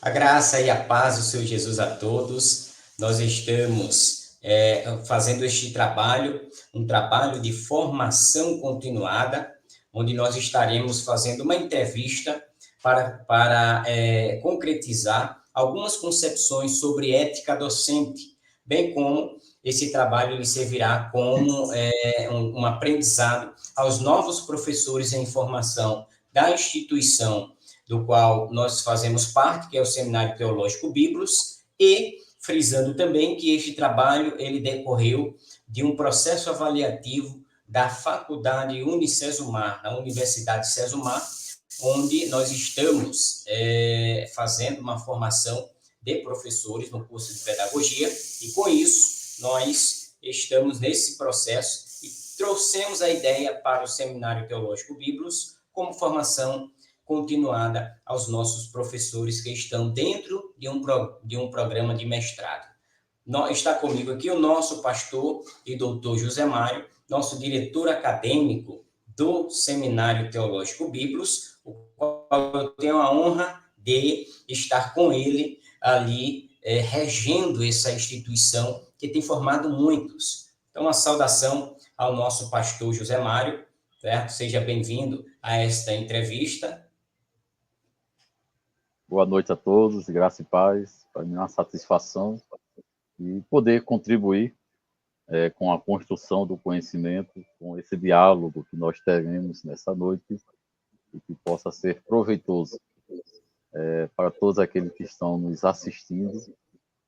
A graça e a paz do Senhor Jesus a todos. Nós estamos fazendo este trabalho, um trabalho de formação continuada, onde nós estaremos fazendo uma entrevista para concretizar algumas concepções sobre ética docente, bem como esse trabalho ele servirá como um aprendizado aos novos professores em formação da instituição do qual nós fazemos parte, que é o Seminário Teológico Biblos, e frisando também que este trabalho ele decorreu de um processo avaliativo da Faculdade Unicesumar, na Universidade Cesumar, onde nós estamos fazendo uma formação de professores no curso de pedagogia, e com isso nós estamos nesse processo e trouxemos a ideia para o Seminário Teológico Biblos como formação continuada aos nossos professores que estão dentro de um programa de mestrado. Está comigo aqui o nosso pastor e doutor José Mário, nosso diretor acadêmico do Seminário Teológico Biblos, o qual eu tenho a honra de estar com ele ali, regendo essa instituição que tem formado muitos. Então, uma saudação ao nosso pastor José Mário, certo? Seja bem-vindo a esta entrevista. Boa noite a todos, graça e paz. Para mim é uma satisfação e poder contribuir com a construção do conhecimento, com esse diálogo que nós teremos nessa noite e que possa ser proveitoso para todos aqueles que estão nos assistindo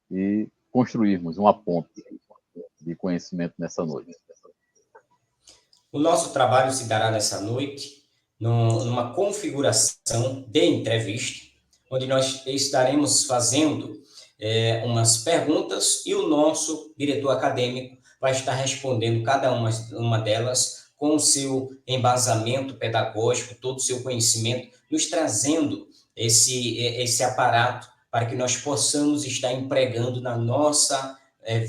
e construirmos uma ponte de conhecimento nessa noite. O nosso trabalho se dará nessa noite numa configuração de entrevista, onde nós estaremos fazendo umas perguntas e o nosso diretor acadêmico vai estar respondendo cada uma delas com o seu embasamento pedagógico, todo o seu conhecimento, nos trazendo esse aparato para que nós possamos estar empregando na nossa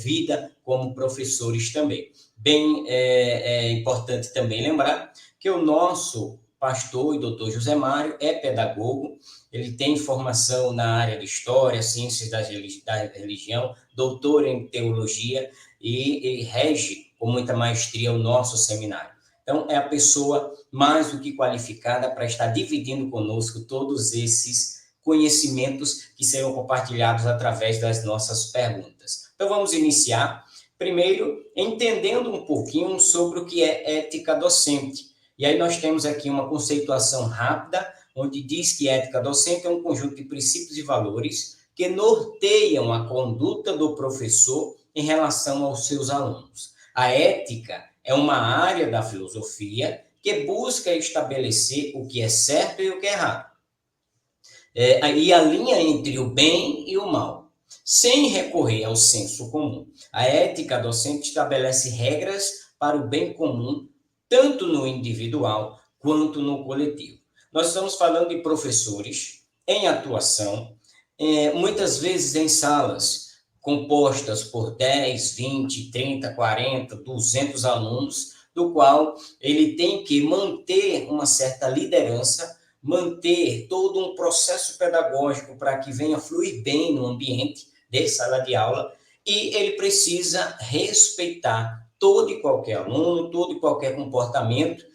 vida como professores também. Bem, é importante também lembrar que o nosso pastor e doutor José Mário é pedagogo, ele tem formação na área de História, Ciências da Religião, doutor em Teologia e rege com muita maestria o nosso seminário. Então, é a pessoa mais do que qualificada para estar dividindo conosco todos esses conhecimentos que serão compartilhados através das nossas perguntas. Então, vamos iniciar, primeiro, entendendo um pouquinho sobre o que é ética docente. E aí nós temos aqui uma conceituação rápida, onde diz que ética docente é um conjunto de princípios e valores que norteiam a conduta do professor em relação aos seus alunos. A ética é uma área da filosofia que busca estabelecer o que é certo e o que é errado. E a linha entre o bem e o mal, sem recorrer ao senso comum. A ética docente estabelece regras para o bem comum, tanto no individual quanto no coletivo. Nós estamos falando de professores em atuação, muitas vezes em salas compostas por 10, 20, 30, 40, 200 alunos, do qual ele tem que manter uma certa liderança, manter todo um processo pedagógico para que venha fluir bem no ambiente de sala de aula, e ele precisa respeitar todo e qualquer aluno, todo e qualquer comportamento,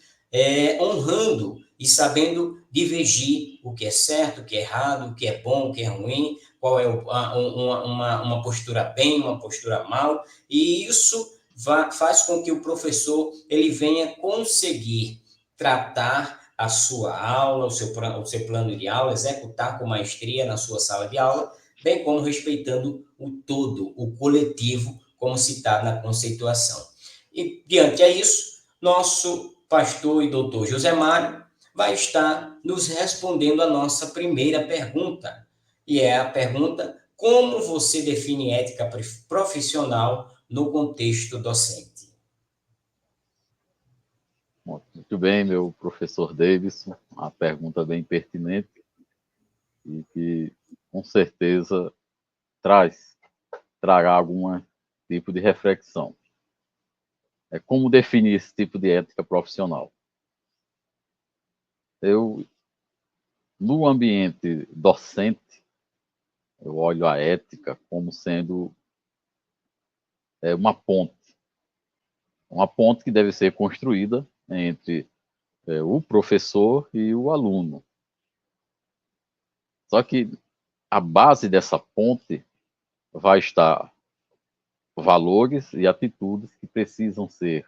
honrando e sabendo divergir o que é certo, o que é errado, o que é bom, o que é ruim, qual é uma postura bem, uma postura mal, e isso faz com que o professor ele venha conseguir tratar a sua aula, o seu plano de aula, executar com maestria na sua sala de aula, bem como respeitando o todo, o coletivo, como citado na conceituação. E, diante disso, nosso pastor e doutor José Mário vai estar nos respondendo a nossa primeira pergunta, e é a pergunta: como você define ética profissional no contexto docente? Muito bem, meu professor Davidson, uma pergunta bem pertinente e que, com certeza, trará algum tipo de reflexão. Como definir esse tipo de ética profissional? No ambiente docente, eu olho a ética como sendo uma ponte que deve ser construída entre o professor e o aluno. Só que a base dessa ponte vai estar valores e atitudes que precisam ser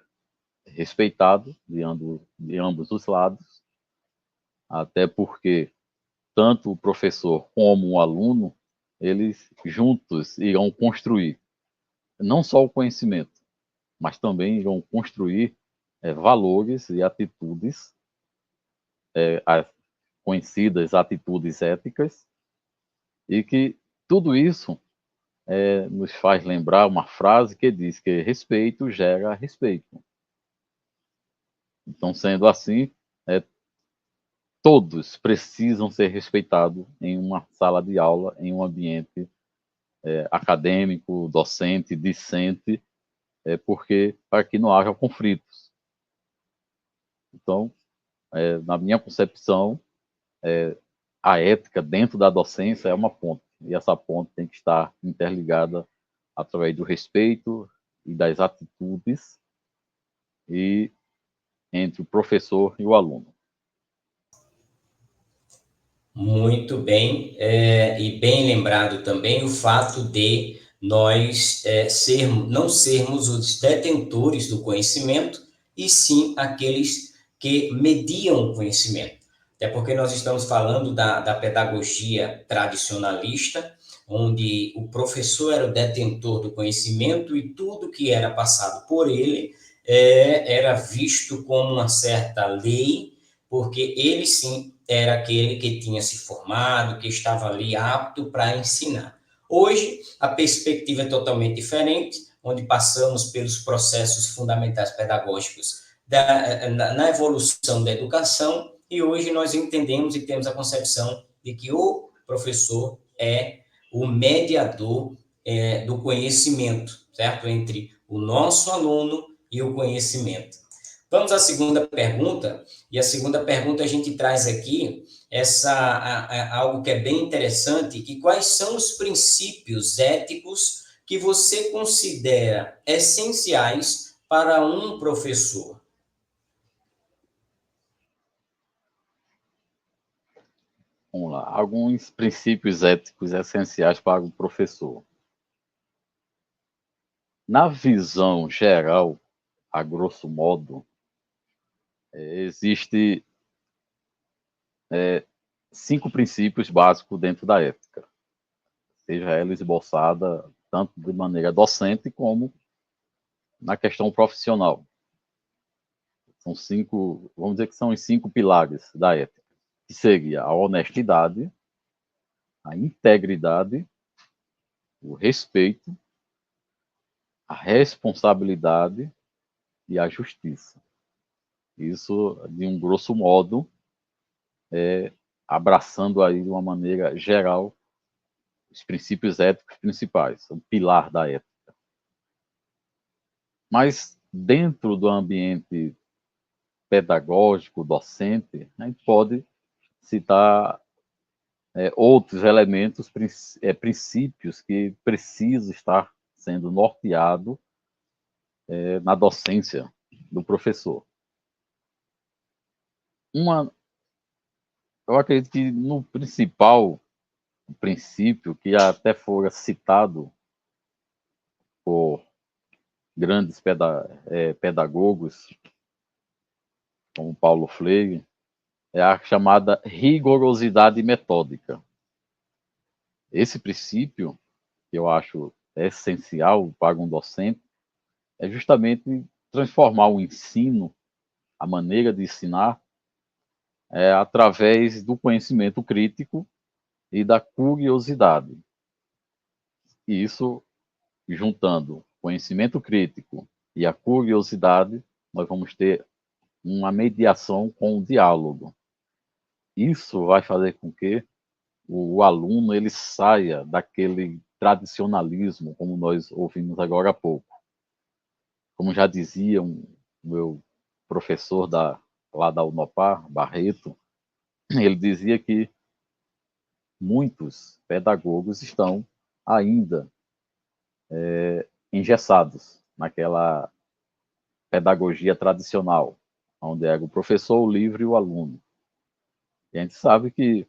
respeitados de ambos os lados, até porque tanto o professor como o aluno, eles juntos irão construir não só o conhecimento, mas também irão construir valores e atitudes, as conhecidas atitudes éticas, e que tudo isso nos faz lembrar uma frase que diz que respeito gera respeito. Então, sendo assim, todos precisam ser respeitados em uma sala de aula, em um ambiente acadêmico, docente, discente, porque para que não haja conflitos. Então, na minha concepção, a ética dentro da docência é uma ponte, e essa ponte tem que estar interligada através do respeito e das atitudes e entre o professor e o aluno. Muito bem, e bem lembrado também o fato de nós não sermos os detentores do conhecimento, e sim aqueles que mediam o conhecimento. Até porque nós estamos falando da pedagogia tradicionalista, onde o professor era o detentor do conhecimento e tudo que era passado por ele era visto como uma certa lei, porque ele sim era aquele que tinha se formado, que estava ali apto para ensinar. Hoje, a perspectiva é totalmente diferente, onde passamos pelos processos fundamentais pedagógicos na evolução da educação, e hoje nós entendemos e temos a concepção de que o professor é o mediador do conhecimento, certo? Entre o nosso aluno e o conhecimento. Vamos à segunda pergunta, e a segunda pergunta a gente traz aqui algo que é bem interessante, que quais são os princípios éticos que você considera essenciais para um professor? Vamos lá, alguns princípios éticos essenciais para o professor. Na visão geral, a grosso modo, existe 5 princípios básicos dentro da ética, seja ela esboçada tanto de maneira docente como na questão profissional. São 5, vamos dizer que são os 5 pilares da ética, que seria a honestidade, a integridade, o respeito, a responsabilidade e a justiça. Isso, de um grosso modo, abraçando aí de uma maneira geral os princípios éticos principais, o pilar da ética. Mas dentro do ambiente pedagógico, docente, a gente pode citar outros elementos, princípios que precisam estar sendo norteado na docência do professor. Eu acredito que no principal princípio, que até fora citado por grandes pedagogos, como Paulo Freire, é a chamada rigorosidade metódica. Esse princípio, que eu acho essencial para um docente, é justamente transformar o ensino, a maneira de ensinar, através do conhecimento crítico e da curiosidade. E isso, juntando conhecimento crítico e a curiosidade, nós vamos ter uma mediação com o diálogo. Isso vai fazer com que o aluno ele saia daquele tradicionalismo, como nós ouvimos agora há pouco. Como já dizia meu professor lá da Unopar, Barreto, ele dizia que muitos pedagogos estão ainda engessados naquela pedagogia tradicional, onde é o professor, o livro e o aluno. E a gente sabe que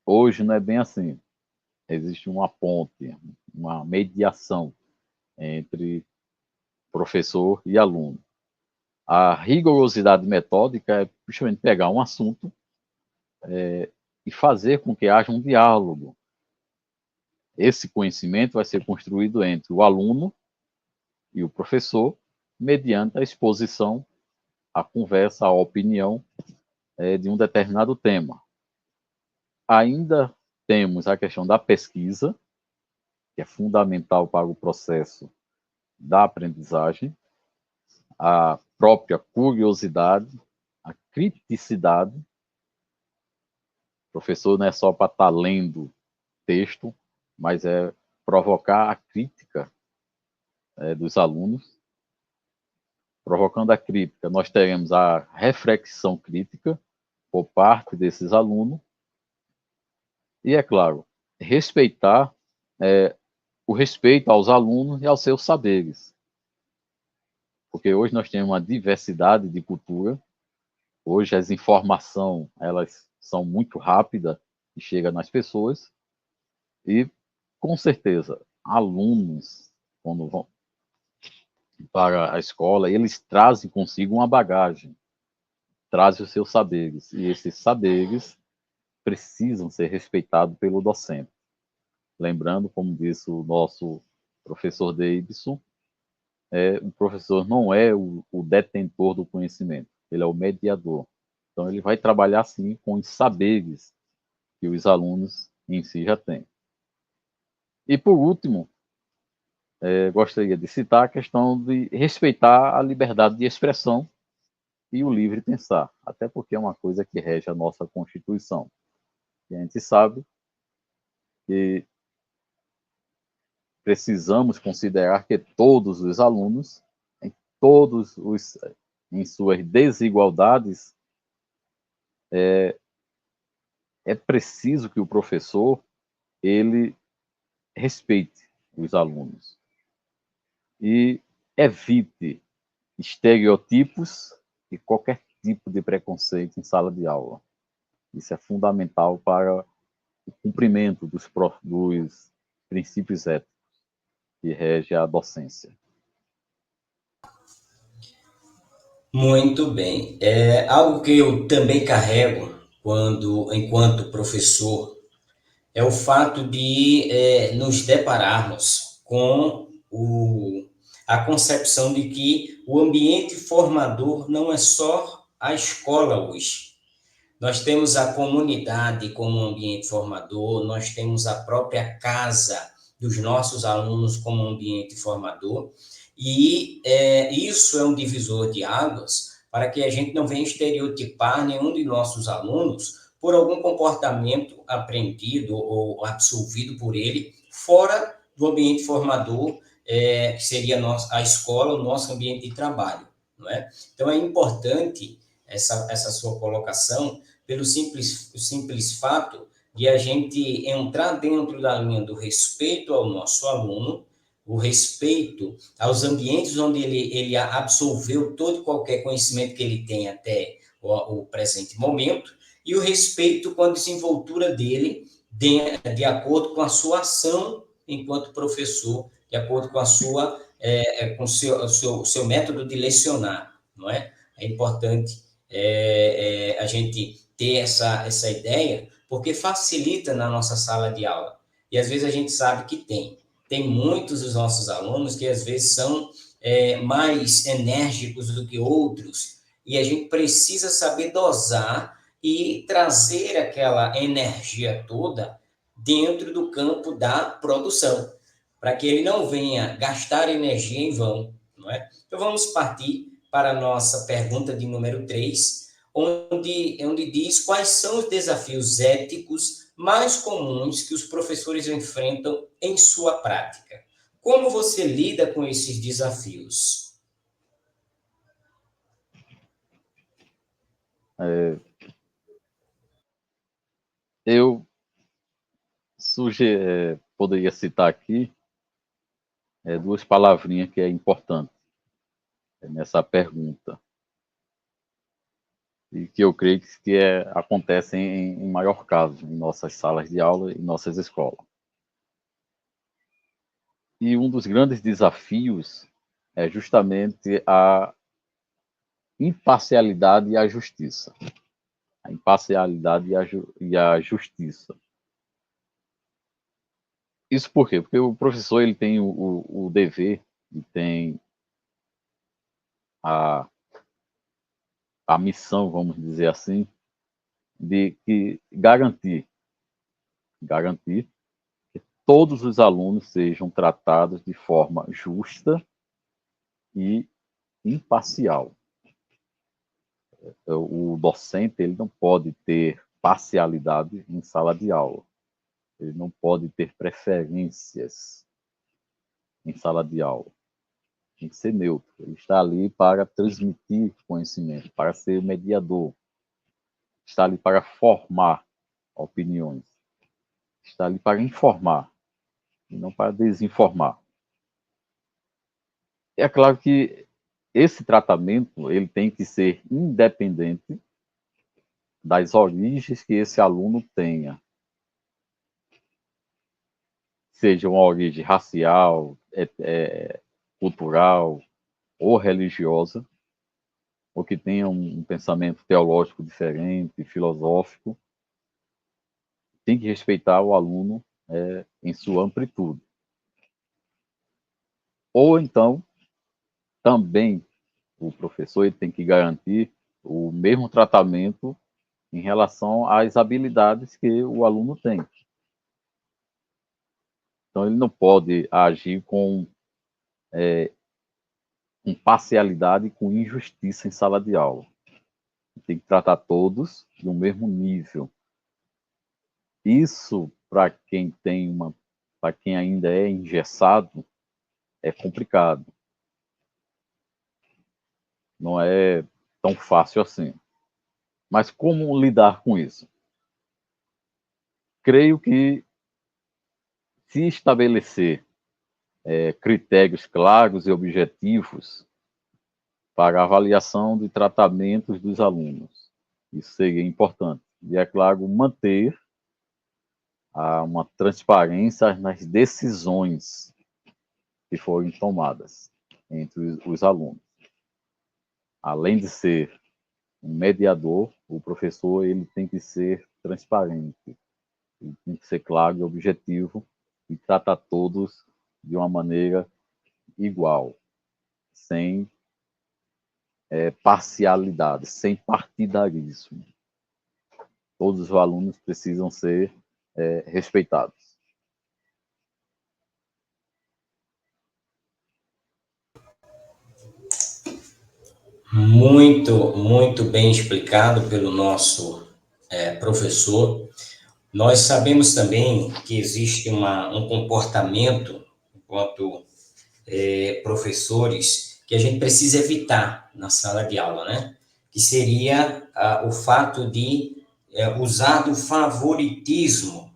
hoje não é bem assim. Existe uma ponte, uma mediação entre professor e aluno. A rigorosidade metódica é justamente pegar um assunto e fazer com que haja um diálogo. Esse conhecimento vai ser construído entre o aluno e o professor, mediante a exposição, a conversa, a opinião de um determinado tema. Ainda temos a questão da pesquisa, que é fundamental para o processo da aprendizagem, a própria curiosidade, a criticidade. O professor não é só para estar lendo texto, mas é provocar a crítica dos alunos. Provocando a crítica, nós teremos a reflexão crítica por parte desses alunos. E, é claro, respeitar o respeito aos alunos e aos seus saberes. Porque hoje nós temos uma diversidade de cultura. Hoje as informações, elas são muito rápidas e chegam nas pessoas. E, com certeza, alunos, quando vão para a escola, eles trazem consigo uma bagagem, trazem os seus saberes. E esses saberes precisam ser respeitados pelo docente. Lembrando, como disse o nosso professor Davidson, o professor não é o detentor do conhecimento, ele é o mediador. Então, ele vai trabalhar, sim, com os saberes que os alunos em si já têm. E, por último, gostaria de citar a questão de respeitar a liberdade de expressão e o livre pensar, até porque é uma coisa que rege a nossa Constituição. E a gente sabe que precisamos considerar que todos os alunos, em suas desigualdades, é preciso que o professor ele respeite os alunos e evite estereotipos e qualquer tipo de preconceito em sala de aula. Isso é fundamental para o cumprimento dos princípios éticos que regem a docência. Muito bem. É algo que eu também carrego enquanto professor, é o fato de nos depararmos com a concepção de que o ambiente formador não é só a escola hoje. Nós temos a comunidade como ambiente formador, nós temos a própria casa dos nossos alunos como ambiente formador, e isso é um divisor de águas para que a gente não venha estereotipar nenhum de nossos alunos por algum comportamento aprendido ou absorvido por ele fora do ambiente formador, que seria a escola, o nosso ambiente de trabalho, não é? Então, é importante essa sua colocação, pelo simples fato de a gente entrar dentro da linha do respeito ao nosso aluno, o respeito aos ambientes onde ele absorveu todo e qualquer conhecimento que ele tem até o presente momento, e o respeito com a desenvoltura dele de acordo com a sua ação enquanto professor, de acordo com a sua com o seu método de lecionar, não é? É importante a gente ter essa ideia, porque facilita na nossa sala de aula. E às vezes a gente sabe que tem muitos dos nossos alunos que às vezes são mais enérgicos do que outros, e a gente precisa saber dosar e trazer aquela energia toda dentro do campo da produção, para que ele não venha gastar energia em vão, não é? Então vamos partir para a nossa pergunta de número 3, onde diz quais são os desafios éticos mais comuns que os professores enfrentam em sua prática. Como você lida com esses desafios? Eu poderia citar aqui duas palavrinhas que é importante nessa pergunta e que eu creio que acontecem em maior caso em nossas salas de aula e nossas escolas. E um dos grandes desafios é justamente a imparcialidade e a justiça. A imparcialidade e a justiça. Isso por quê? Porque o professor ele tem o dever e tem a missão, vamos dizer assim, de garantir que todos os alunos sejam tratados de forma justa e imparcial. O docente ele não pode ter parcialidade em sala de aula. Ele não pode ter preferências em sala de aula. Tem que ser neutro. Ele está ali para transmitir conhecimento, para ser mediador. Está ali para formar opiniões. Está ali para informar e não para desinformar. É claro que esse tratamento ele tem que ser independente das origens que esse aluno tenha. Seja uma origem racial, cultural ou religiosa, ou que tenha um pensamento teológico diferente, filosófico, tem que respeitar o aluno em sua amplitude. Ou então, também, o professor ele tem que garantir o mesmo tratamento em relação às habilidades que o aluno tem. Então, ele não pode agir com parcialidade e com injustiça em sala de aula. Tem que tratar todos de um mesmo nível. Isso, para quem ainda é engessado, é complicado. Não é tão fácil assim. Mas como lidar com isso? Creio que se estabelecer critérios claros e objetivos para a avaliação de tratamentos dos alunos, isso seria importante. E, é claro, manter uma transparência nas decisões que forem tomadas entre os alunos. Além de ser um mediador, o professor ele tem que ser transparente, ele tem que ser claro e objetivo e tratar todos de uma maneira igual, sem parcialidade, sem partidarismo. Todos os alunos precisam ser respeitados. Muito bem explicado pelo nosso professor. Nós sabemos também que existe um comportamento, enquanto professores, que a gente precisa evitar na sala de aula, né? Que seria o fato de usar do favoritismo.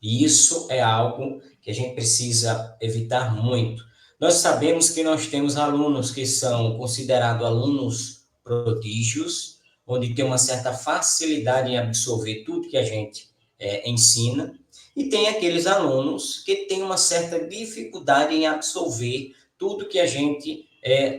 E isso é algo que a gente precisa evitar muito. Nós sabemos que nós temos alunos que são considerados alunos prodígios, onde tem uma certa facilidade em absorver tudo que a gente ensina, e tem aqueles alunos que têm uma certa dificuldade em absorver tudo que a gente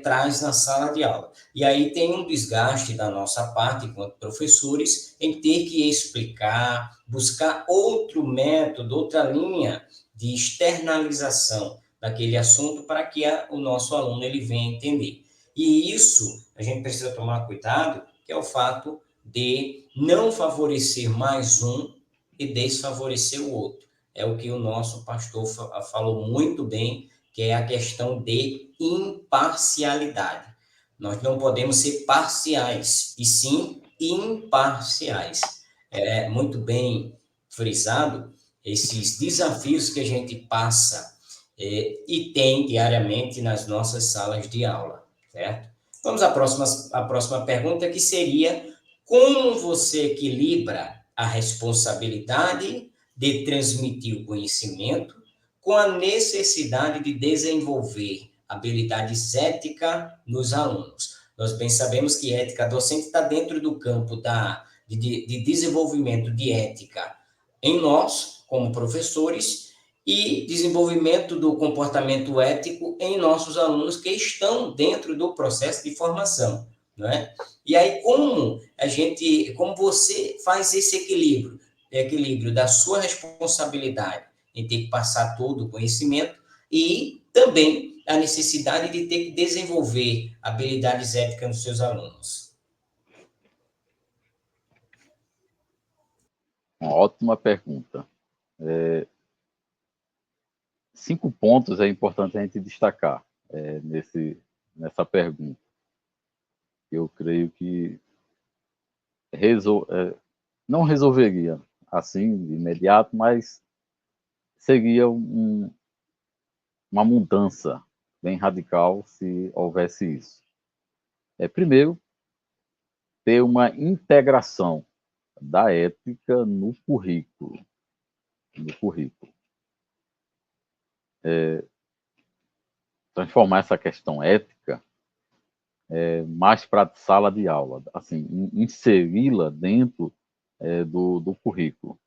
traz na sala de aula. E aí tem um desgaste da nossa parte, enquanto professores, em ter que explicar, buscar outro método, outra linha de externalização daquele assunto para que o nosso aluno ele venha entender. E isso a gente precisa tomar cuidado, que é o fato de não favorecer mais um e desfavorecer o outro. É o que o nosso pastor falou muito bem, que é a questão de imparcialidade. Nós não podemos ser parciais, e sim imparciais. É muito bem frisado esses desafios que a gente passa e tem diariamente nas nossas salas de aula, certo? Vamos à próxima pergunta, que seria: como você equilibra a responsabilidade de transmitir o conhecimento com a necessidade de desenvolver habilidades éticas nos alunos. Nós bem sabemos que ética docente está dentro do campo de desenvolvimento de ética em nós, como professores, e desenvolvimento do comportamento ético em nossos alunos que estão dentro do processo de formação, não é? E aí, como você faz esse equilíbrio da sua responsabilidade em ter que passar todo o conhecimento e também a necessidade de ter que desenvolver habilidades éticas nos seus alunos? Uma ótima pergunta. 5 pontos é importante a gente destacar nessa pergunta. Eu creio que não resolveria assim de imediato, mas seria uma mudança bem radical se houvesse isso. Primeiro, ter uma integração da ética no currículo. Transformar essa questão ética mais para a sala de aula, assim, inseri-la dentro do currículo.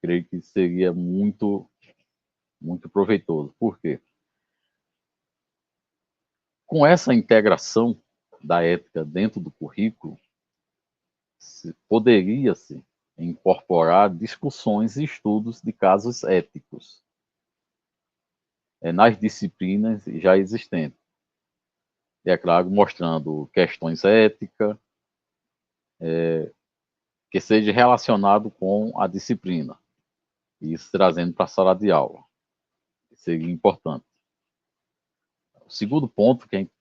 Creio que seria muito, muito proveitoso. Por quê? Com essa integração da ética dentro do currículo, poderia-se incorporar discussões e estudos de casos éticos nas disciplinas já existentes. E, é claro, mostrando questões éticas que seja relacionado com a disciplina. Isso trazendo para a sala de aula. Seria importante. O segundo ponto que a gente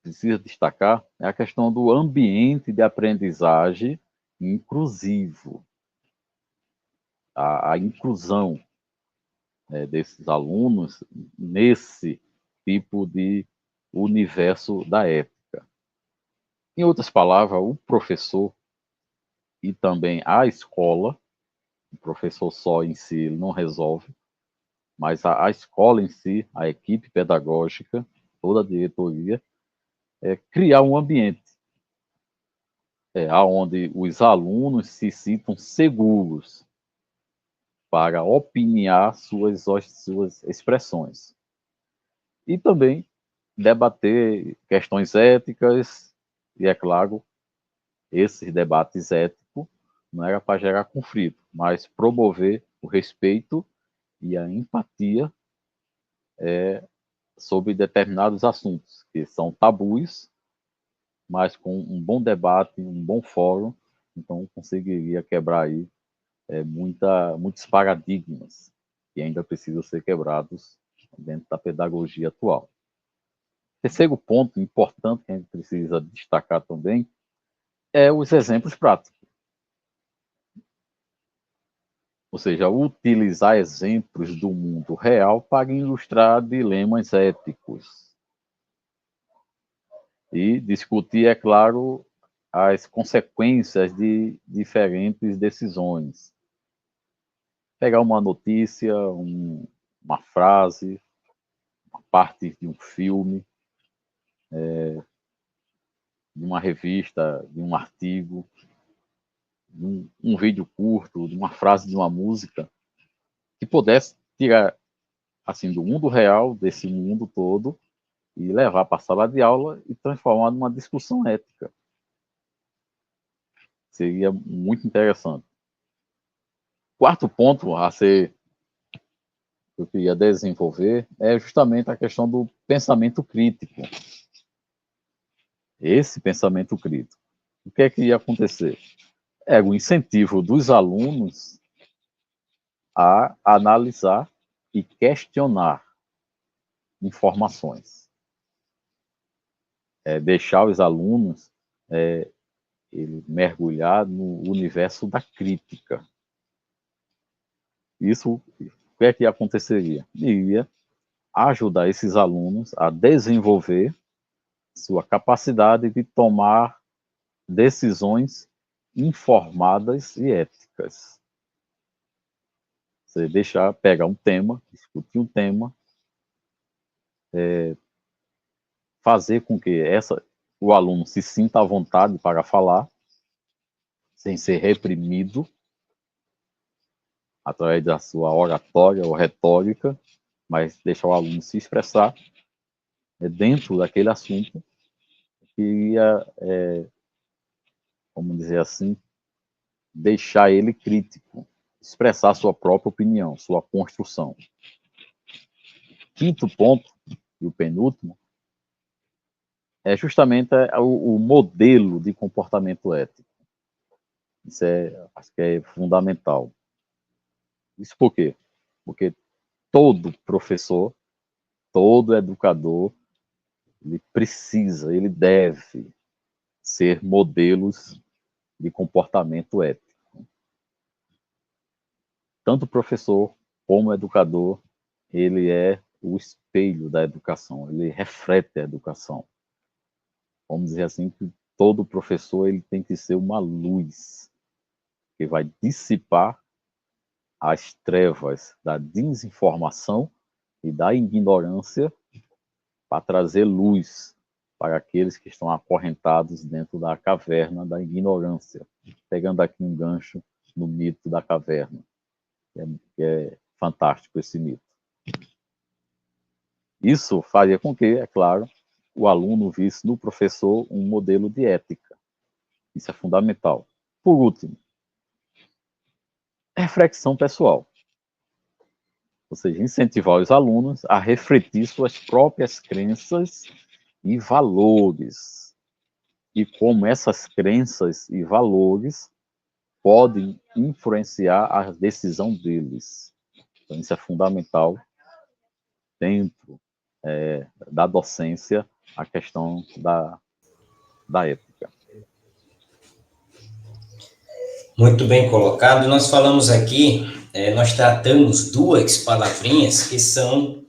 precisa destacar é a questão do ambiente de aprendizagem inclusivo. A inclusão desses alunos nesse tipo de universo da ética. Em outras palavras, o professor e também a escola, o professor só em si ele não resolve, mas a escola em si, a equipe pedagógica, toda a diretoria, criar um ambiente onde os alunos se sintam seguros para opinar suas expressões. E também debater questões éticas, e é claro, esses debates éticos não era para gerar conflito, mas promover o respeito e a empatia sobre determinados assuntos, que são tabus, mas com um bom debate, um bom fórum, então conseguiria quebrar aí muitos paradigmas que ainda precisam ser quebrados dentro da pedagogia atual. Terceiro ponto importante que a gente precisa destacar também é os exemplos práticos. Ou seja, utilizar exemplos do mundo real para ilustrar dilemas éticos. E discutir, é claro, as consequências de diferentes decisões. Pegar uma notícia, uma frase, uma parte de um filme, de uma revista, de um artigo, de um vídeo curto, de uma frase de uma música, que pudesse tirar assim do mundo real, desse mundo todo, e levar para a sala de aula e transformar numa discussão ética. Seria muito interessante. Quarto ponto que eu queria desenvolver é justamente a questão do pensamento crítico. Esse pensamento crítico. O que é que ia acontecer? É o incentivo dos alunos a analisar e questionar informações. Deixar os alunos ele mergulhar no universo da crítica. Isso, o que é que aconteceria? Iria ajudar esses alunos a desenvolver sua capacidade de tomar decisões informadas e éticas. Você pegar um tema, discutir um tema, fazer com que o aluno se sinta à vontade para falar, sem ser reprimido, através da sua oratória ou retórica, mas deixar o aluno se expressar dentro daquele assunto que ia, vamos dizer assim, deixar ele crítico, expressar sua própria opinião, sua construção. Quinto ponto, e o penúltimo, é justamente o modelo de comportamento ético. Isso acho que é fundamental. Isso por quê? Porque todo professor, todo educador, ele deve ser modelos de comportamento ético. Tanto professor como educador, ele é o espelho da educação, ele reflete a educação. Vamos dizer assim, que todo professor ele tem que ser uma luz que vai dissipar as trevas da desinformação e da ignorância para trazer luz para aqueles que estão acorrentados dentro da caverna da ignorância. Pegando aqui um gancho no mito da caverna, que é fantástico esse mito. Isso faria com que, é claro, o aluno visse no professor um modelo de ética. Isso é fundamental. Por último, reflexão pessoal. Ou seja, incentivar os alunos a refletir suas próprias crenças e valores. E como essas crenças e valores podem influenciar a decisão deles. Então, isso é fundamental dentro da docência, a questão da ética. Muito bem colocado. Nós falamos aqui, nós tratamos duas palavrinhas que são,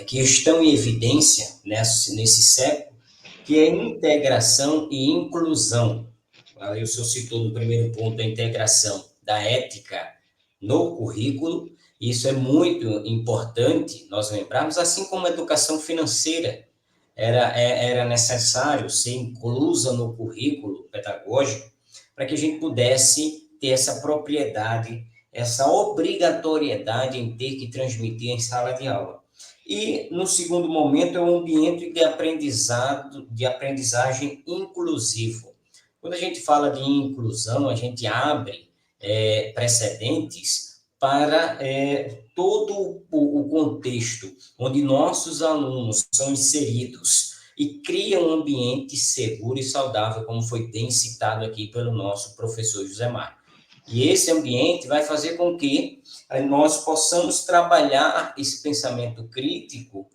que estão em evidência nesse século, que é integração e inclusão. Aí o senhor citou no primeiro ponto a integração da ética no currículo. Isso é muito importante nós lembrarmos, assim como a educação financeira era necessário ser inclusa no currículo pedagógico para que a gente pudesse ter essa propriedade, essa obrigatoriedade em ter que transmitir em sala de aula. E, no segundo momento, é um ambiente de aprendizado, de aprendizagem inclusivo. Quando a gente fala de inclusão, a gente abre precedentes para todo o contexto onde nossos alunos são inseridos e cria um ambiente seguro e saudável, como foi bem citado aqui pelo nosso professor José Mário. E esse ambiente vai fazer com que nós possamos trabalhar esse pensamento crítico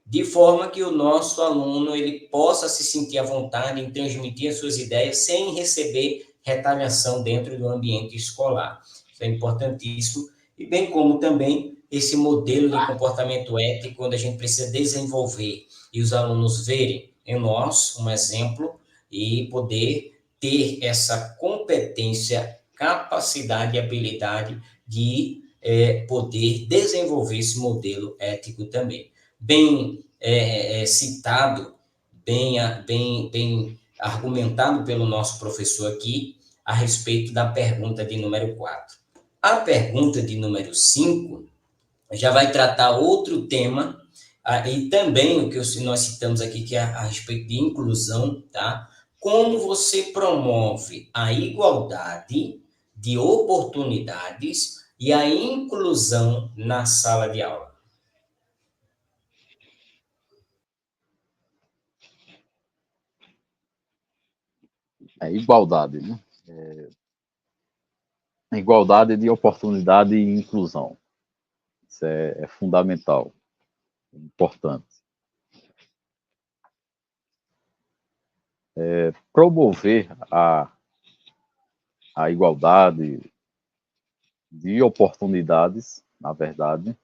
de forma que o nosso aluno ele possa se sentir à vontade em transmitir as suas ideias sem receber retaliação dentro do ambiente escolar. Isso é importantíssimo. E bem como também esse modelo de comportamento ético, onde a gente precisa desenvolver e os alunos verem em nós um exemplo e poder ter essa competência, capacidade e habilidade de poder desenvolver esse modelo ético também. Bem citado, bem argumentado pelo nosso professor aqui, a respeito da pergunta de número 4. A pergunta de número 5 já vai tratar outro tema, e também o que nós citamos aqui, que é a respeito de inclusão, tá? Como você promove a igualdade de oportunidades e a inclusão na sala de aula? Igualdade, né? Igualdade de oportunidade e inclusão. Isso é fundamental, é importante. Promover a igualdade de oportunidades, na verdade,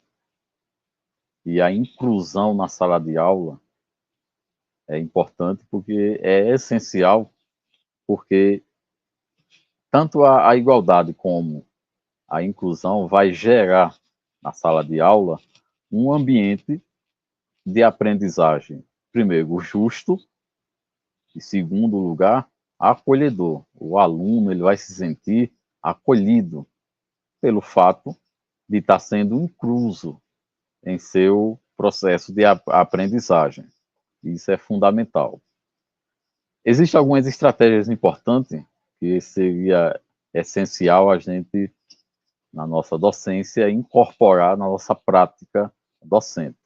e a inclusão na sala de aula é importante porque é essencial, porque tanto a igualdade como a inclusão vai gerar na sala de aula um ambiente de aprendizagem, primeiro, justo, e segundo lugar, acolhedor. O aluno ele vai se sentir acolhido pelo fato de estar sendo incluso em seu processo de aprendizagem. Isso é fundamental. Existem algumas estratégias importantes que seria essencial a gente, na nossa docência, incorporar na nossa prática docente.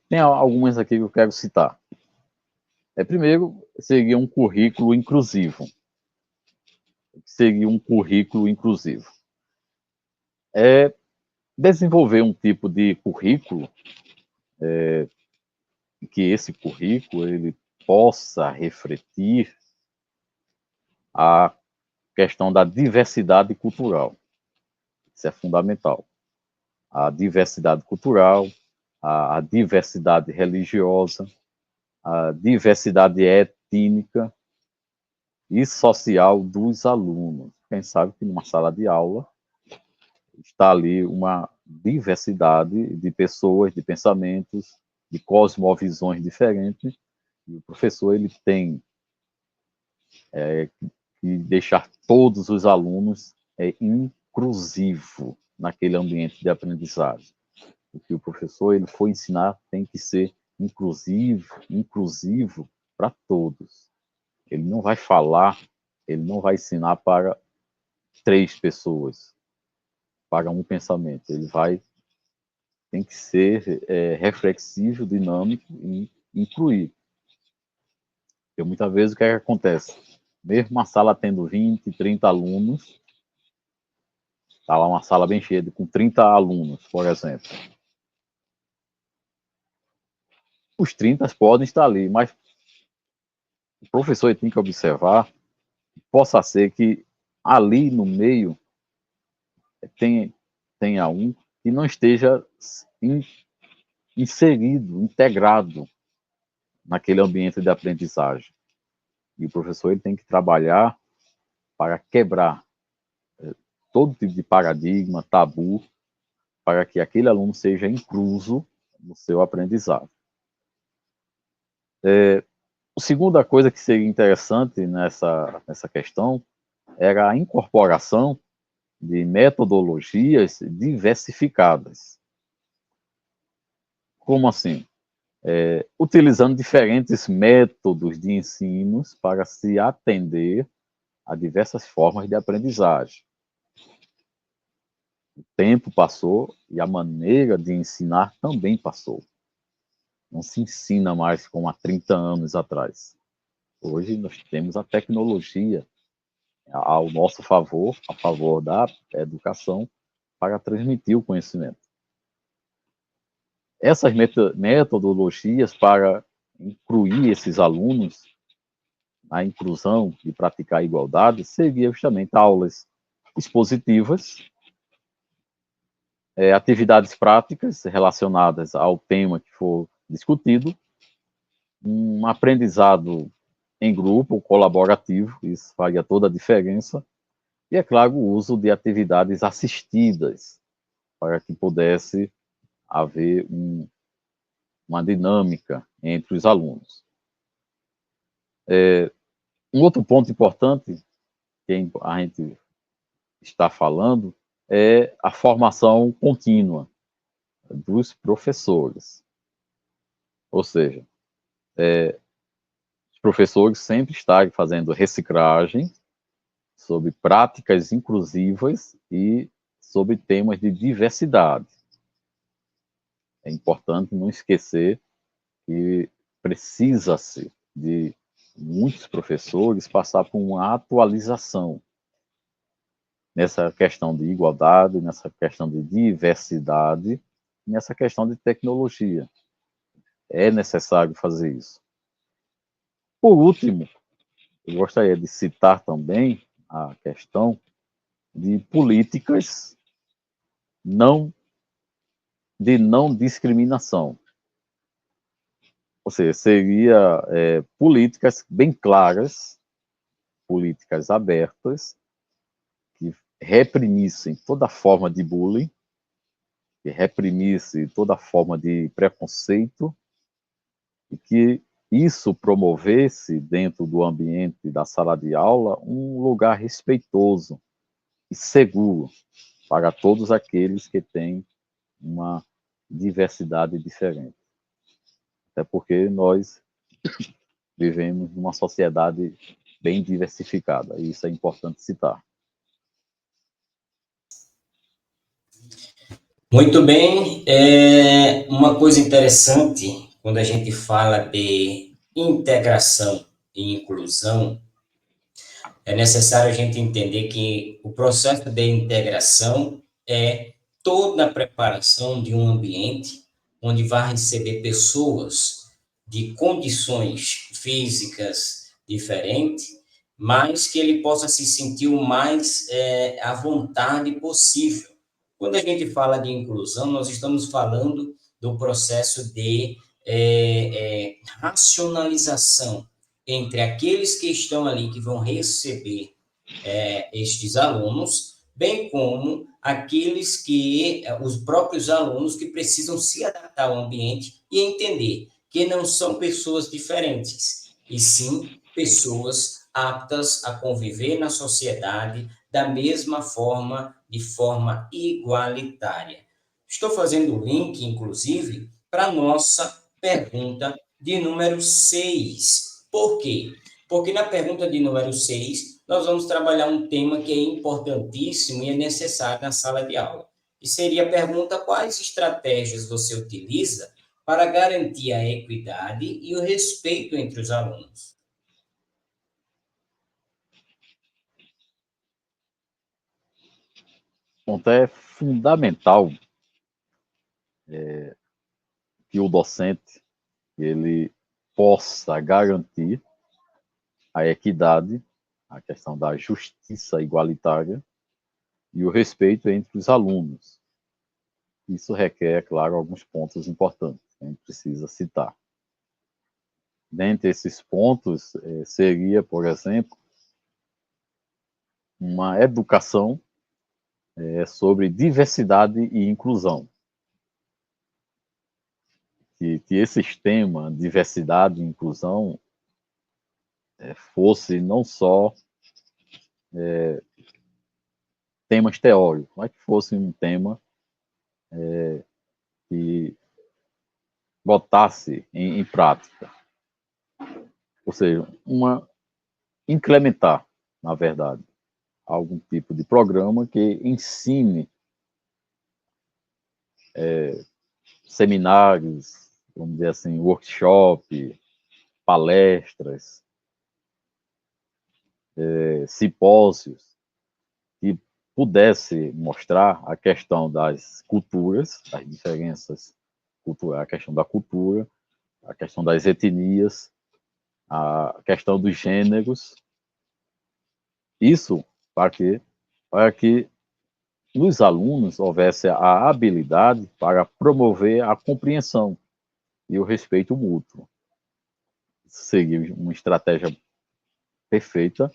Tem algumas aqui que eu quero citar. Primeiro, seria um currículo inclusivo. Seria um currículo inclusivo. Desenvolver um tipo de currículo que esse currículo ele possa refletir a questão da diversidade cultural. Isso é fundamental. A diversidade cultural, a diversidade religiosa, a diversidade étnica e social dos alunos. Quem sabe que numa sala de aula está ali uma diversidade de pessoas, de pensamentos, de cosmovisões diferentes, e o professor ele tem que deixar todos os alunos inclusivo naquele ambiente de aprendizagem. O que o professor ele for ensinar tem que ser inclusivo para todos. Ele não vai falar, ele não vai ensinar para 3 pessoas, para um pensamento. Ele tem que ser reflexivo, dinâmico e incluir. Porque muitas vezes o que acontece? Mesmo uma sala tendo 20, 30 alunos, está lá uma sala bem cheia, com 30 alunos, por exemplo. Os 30 podem estar ali, mas o professor tem que observar que possa ser que ali no meio tenha um que não esteja inserido, integrado naquele ambiente de aprendizagem. E o professor ele tem que trabalhar para quebrar todo tipo de paradigma, tabu, para que aquele aluno seja incluso no seu aprendizado. A segunda coisa que seria interessante nessa questão era a incorporação de metodologias diversificadas. Como assim? Utilizando diferentes métodos de ensinos para se atender a diversas formas de aprendizagem. O tempo passou e a maneira de ensinar também passou. Não se ensina mais como há 30 anos atrás. Hoje nós temos a tecnologia ao nosso favor, a favor da educação, para transmitir o conhecimento. Essas metodologias para incluir esses alunos na inclusão e praticar a igualdade seria justamente aulas expositivas, atividades práticas relacionadas ao tema que for discutido, um aprendizado em grupo, colaborativo, isso faria toda a diferença, e, é claro, o uso de atividades assistidas, para que pudesse haver uma dinâmica entre os alunos. Um outro ponto importante que a gente está falando é a formação contínua dos professores. Ou seja, os professores sempre estarem fazendo reciclagem sobre práticas inclusivas e sobre temas de diversidade. É importante não esquecer que precisa-se de muitos professores passar por uma atualização nessa questão de igualdade, nessa questão de diversidade, nessa questão de tecnologia. É necessário fazer isso. Por último, eu gostaria de citar também a questão de políticas de não discriminação. Ou seja, seria políticas bem claras, políticas abertas, que reprimissem toda forma de bullying, que reprimisse toda forma de preconceito, e que isso promovesse, dentro do ambiente da sala de aula, um lugar respeitoso e seguro para todos aqueles que têm uma diversidade diferente. Até porque nós vivemos numa sociedade bem diversificada, e isso é importante citar. Muito bem. Uma coisa interessante, quando a gente fala de integração e inclusão, é necessário a gente entender que o processo de integração é toda a preparação de um ambiente onde vai receber pessoas de condições físicas diferentes, mas que ele possa se sentir o mais à vontade possível. Quando a gente fala de inclusão, nós estamos falando do processo de racionalização entre aqueles que estão ali, que vão receber estes alunos, bem como aqueles que, os próprios alunos que precisam se adaptar ao ambiente e entender que não são pessoas diferentes, e sim pessoas aptas a conviver na sociedade da mesma forma, de forma igualitária. Estou fazendo o link, inclusive, para a nossa pergunta de número 6. Por quê? Porque na pergunta de número 6, nós vamos trabalhar um tema que é importantíssimo e é necessário na sala de aula. E seria a pergunta: quais estratégias você utiliza para garantir a equidade e o respeito entre os alunos? Então, é fundamental que o docente ele possa garantir a equidade, a questão da justiça igualitária e o respeito entre os alunos. Isso requer, claro, alguns pontos importantes que a gente precisa citar. Dentre esses pontos, seria, por exemplo, uma educação sobre diversidade e inclusão. Que esse tema, diversidade e inclusão, fosse não só temas teóricos, mas que fosse um tema que botasse em prática. Ou seja, implementar, na verdade, algum tipo de programa que ensine seminários, vamos dizer assim, workshop, palestras, simpósios, que pudesse mostrar a questão das culturas, das diferenças culturais, a questão da cultura, a questão das etnias, a questão dos gêneros. Isso para que nos alunos houvesse a habilidade para promover a compreensão e o respeito mútuo. Isso seria uma estratégia perfeita,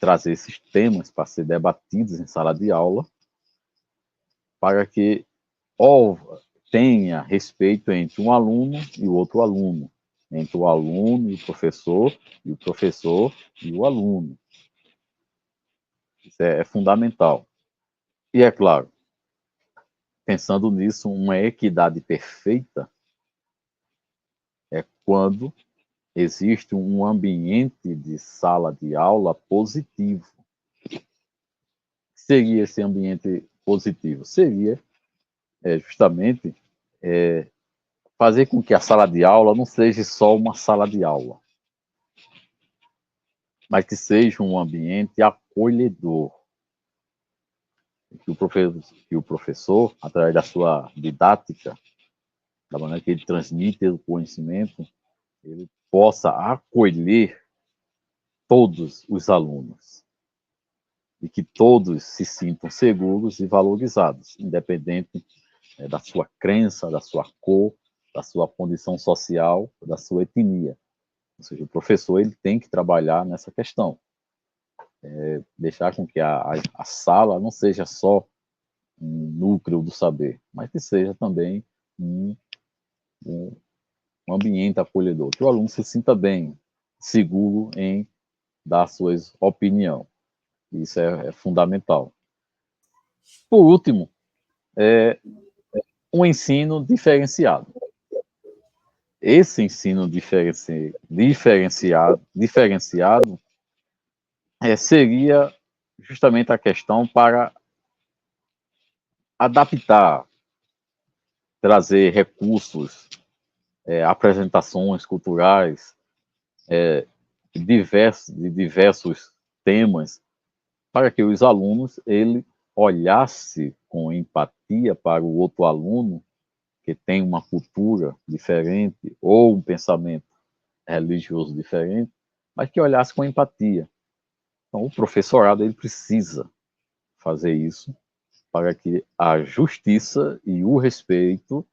trazer esses temas para ser debatidos em sala de aula, para que tenha respeito entre um aluno e o outro aluno, entre o aluno e o professor e o aluno. Isso é fundamental. E é claro, pensando nisso, uma equidade perfeita é quando existe um ambiente de sala de aula positivo. O que seria esse ambiente positivo? Seria justamente fazer com que a sala de aula não seja só uma sala de aula, mas que seja um ambiente acolhedor. Que o professor, através da sua didática, da maneira que ele transmite o conhecimento, ele possa acolher todos os alunos e que todos se sintam seguros e valorizados, independente da sua crença, da sua cor, da sua condição social, da sua etnia. Ou seja, o professor ele tem que trabalhar nessa questão, deixar com que a sala não seja só um núcleo do saber, mas que seja também um ambiente acolhedor, que o aluno se sinta bem, seguro em dar sua opinião. Isso é fundamental. Por último, um ensino diferenciado. Esse ensino diferenciado seria justamente a questão para adaptar, trazer recursos, apresentações culturais, de diversos temas, para que os alunos olhassem com empatia para o outro aluno que tem uma cultura diferente ou um pensamento religioso diferente, mas que olhasse com empatia. Então, o professorado ele precisa fazer isso para que a justiça e o respeito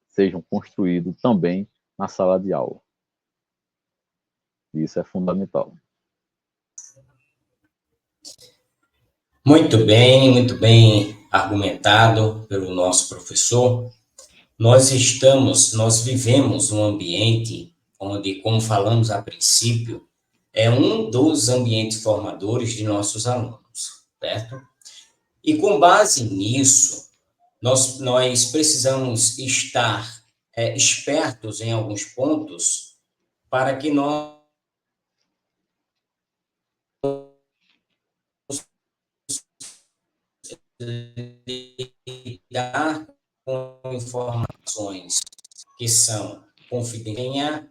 sejam construídos também na sala de aula. Isso é fundamental. Muito bem argumentado pelo nosso professor. Nós vivemos um ambiente onde, como falamos a princípio, é um dos ambientes formadores de nossos alunos, certo? E com base nisso, nós precisamos estar espertos em alguns pontos para que nós lidar com informações que são confidenciais,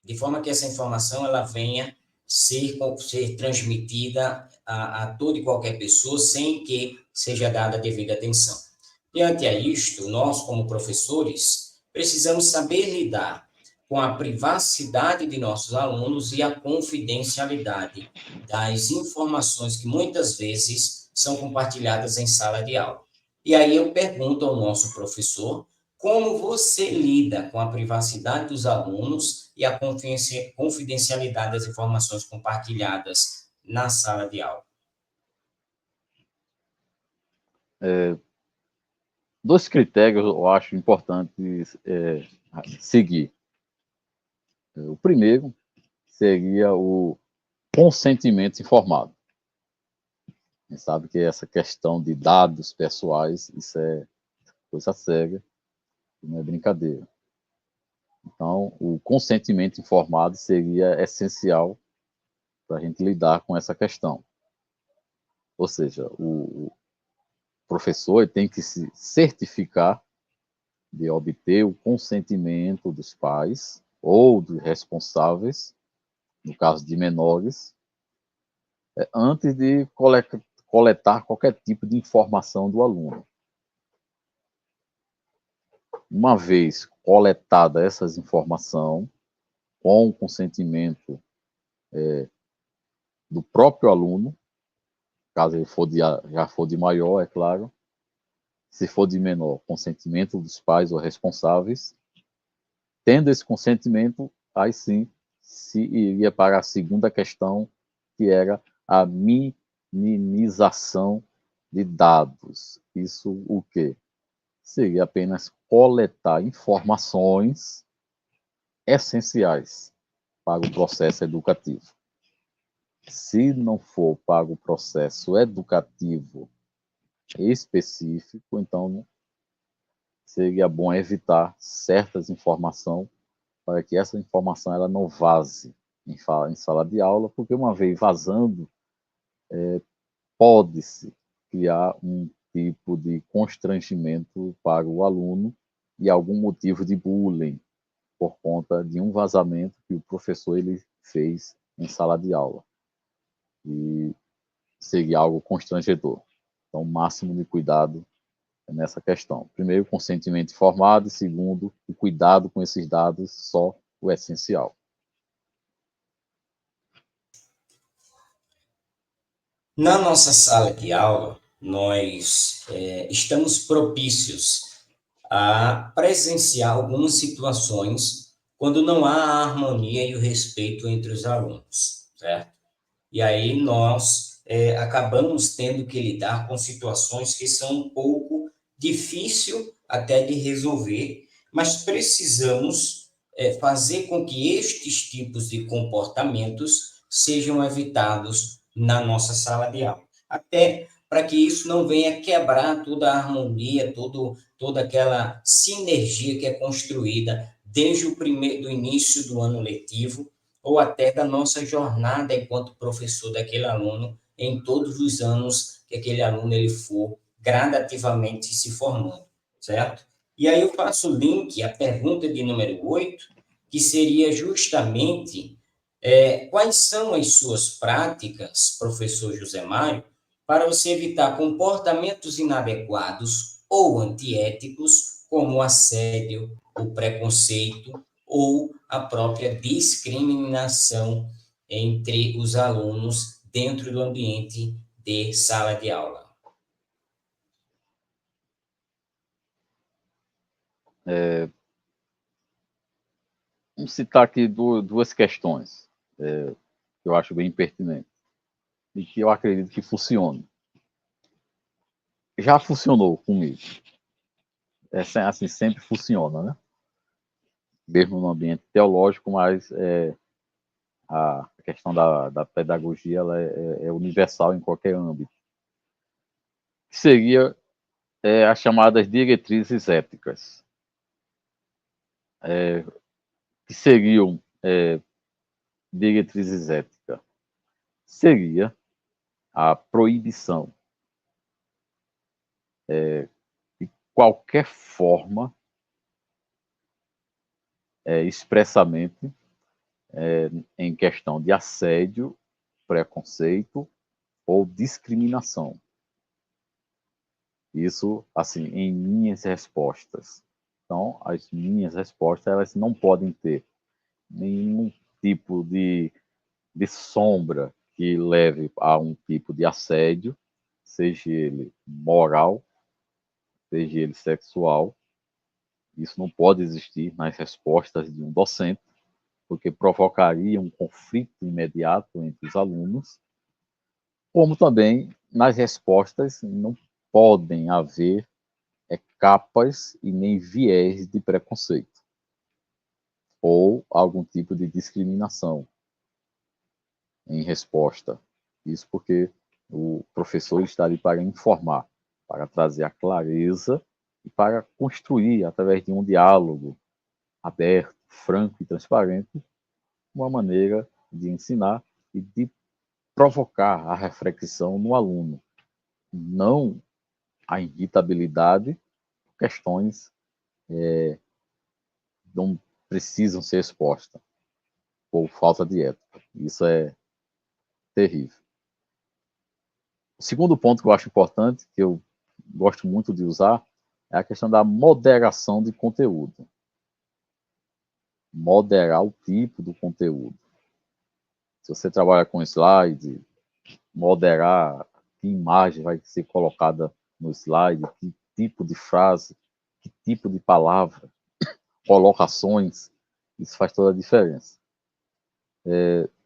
de forma que essa informação ela venha ser transmitida a toda e qualquer pessoa sem que seja dada a devida atenção. Diante a isto, nós, como professores, precisamos saber lidar com a privacidade de nossos alunos e a confidencialidade das informações que muitas vezes são compartilhadas em sala de aula. E aí eu pergunto ao nosso professor, como você lida com a privacidade dos alunos e a confidencialidade das informações compartilhadas na sala de aula? Dois critérios eu acho importante seguir. O primeiro seria o consentimento informado. A gente sabe que essa questão de dados pessoais, isso é coisa séria, não é brincadeira. Então, o consentimento informado seria essencial para a gente lidar com essa questão. Ou seja, o professor tem que se certificar de obter o consentimento dos pais ou dos responsáveis, no caso de menores, antes de coletar qualquer tipo de informação do aluno. Uma vez coletada essas informações, com o consentimento do próprio aluno, caso ele já for de maior, é claro, se for de menor, consentimento dos pais ou responsáveis, tendo esse consentimento, aí sim se iria para a segunda questão, que era a minimização de dados. Isso o quê? Seria apenas coletar informações essenciais para o processo educativo. Se não for para o processo educativo específico, então seria bom evitar certas informações para que essa informação ela não vaze em sala de aula, porque uma vez vazando, pode-se criar um tipo de constrangimento para o aluno e algum motivo de bullying por conta de um vazamento que o professor ele fez em sala de aula. E seria algo constrangedor. Então, o máximo de cuidado nessa questão. Primeiro, o consentimento informado, e segundo, o cuidado com esses dados, só o essencial. Na nossa sala de aula, nós estamos propícios a presenciar algumas situações quando não há a harmonia e o respeito entre os alunos, certo? E aí nós acabamos tendo que lidar com situações que são um pouco difícil até de resolver, mas precisamos fazer com que estes tipos de comportamentos sejam evitados na nossa sala de aula. Até para que isso não venha quebrar toda a harmonia, toda aquela sinergia que é construída desde do início do ano letivo ou até da nossa jornada enquanto professor daquele aluno em todos os anos que aquele aluno ele for gradativamente se formando, certo? E aí eu faço o link à pergunta de número 8, que seria justamente quais são as suas práticas, professor José Mário, para você evitar comportamentos inadequados ou antiéticos, como o assédio, o preconceito ou a própria discriminação entre os alunos dentro do ambiente de sala de aula. Vamos citar aqui duas questões que eu acho bem pertinentes e que eu acredito que funcionam. Já funcionou comigo. Assim, sempre funciona, né? Mesmo no ambiente teológico, mas a questão da pedagogia ela é universal em qualquer âmbito. Que seria as chamadas diretrizes éticas. Que seriam diretrizes éticas? Seria a proibição de qualquer forma, expressamente, em questão de assédio, preconceito ou discriminação. Isso, assim, em minhas respostas. Então, as minhas respostas, elas não podem ter nenhum tipo de sombra que leve a um tipo de assédio, seja ele moral, seja ele sexual. Isso não pode existir nas respostas de um docente, porque provocaria um conflito imediato entre os alunos, como também nas respostas não podem haver capas e nem viés de preconceito ou algum tipo de discriminação em resposta. Isso porque o professor está ali para informar, para trazer a clareza e para construir, através de um diálogo aberto, franco e transparente, uma maneira de ensinar e de provocar a reflexão no aluno, não a irritabilidade, questões não precisam ser expostas por falta de ética. Isso é terrível. O segundo ponto que eu acho importante, que eu gosto muito de usar, é a questão da moderação de conteúdo. Moderar o tipo do conteúdo. Se você trabalha com slide, moderar que imagem vai ser colocada no slide, que tipo de frase, que tipo de palavra, colocações, isso faz toda a diferença.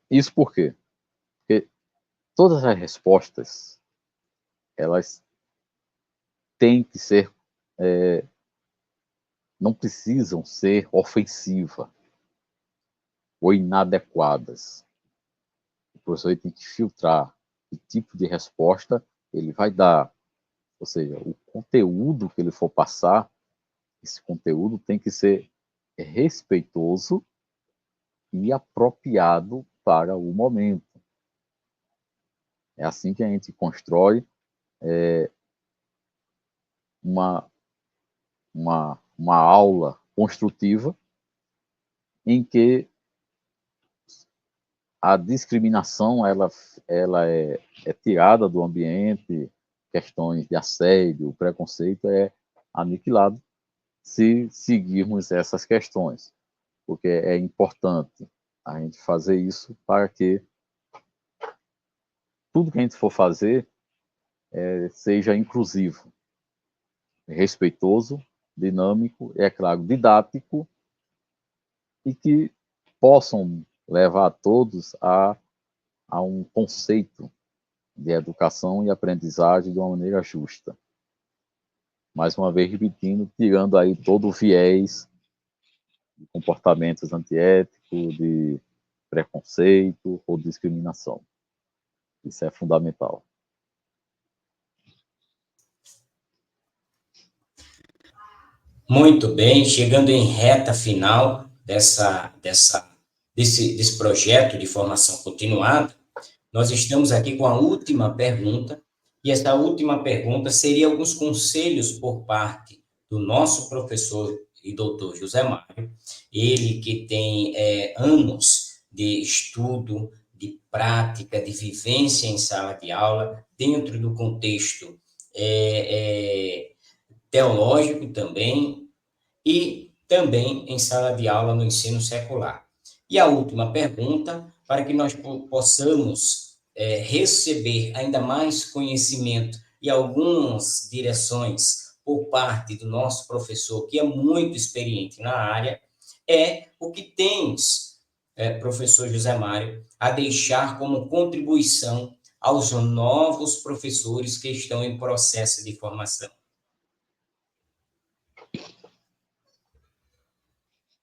Isso por quê? Porque todas as respostas, elas têm que ser, não precisam ser ofensivas ou inadequadas. O professor tem que filtrar que tipo de resposta ele vai dar. Ou seja, o conteúdo que ele for passar, esse conteúdo tem que ser respeitoso e apropriado para o momento. É assim que a gente constrói uma aula construtiva em que a discriminação ela é tirada do ambiente, questões de assédio, preconceito é aniquilado se seguirmos essas questões, porque é importante a gente fazer isso para que tudo que a gente for fazer seja inclusivo, respeitoso, dinâmico, é claro, didático e que possam levar todos a a um conceito de educação e aprendizagem de uma maneira justa. Mais uma vez repetindo, tirando aí todo o viés de comportamentos antiéticos, de preconceito ou discriminação. Isso é fundamental. Muito bem, chegando em reta final desse projeto de formação continuada, nós estamos aqui com a última pergunta, e essa última pergunta seria alguns conselhos por parte do nosso professor e doutor José Mário, ele que tem anos de estudo, de prática, de vivência em sala de aula, dentro do contexto teológico também, e também em sala de aula no ensino secular. E a última pergunta, para que nós possamos receber ainda mais conhecimento e algumas direções por parte do nosso professor, que é muito experiente na área, é o que tens, professor José Mário, a deixar como contribuição aos novos professores que estão em processo de formação.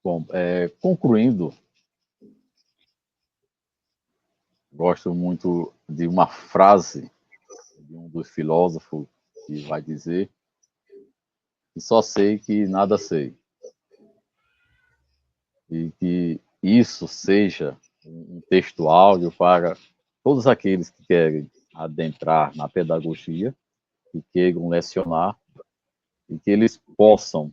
Bom, concluindo, gosto muito de uma frase de um dos filósofos que vai dizer que só sei que nada sei. E que isso seja um texto áudio para todos aqueles que querem adentrar na pedagogia, que queiram lecionar, e que eles possam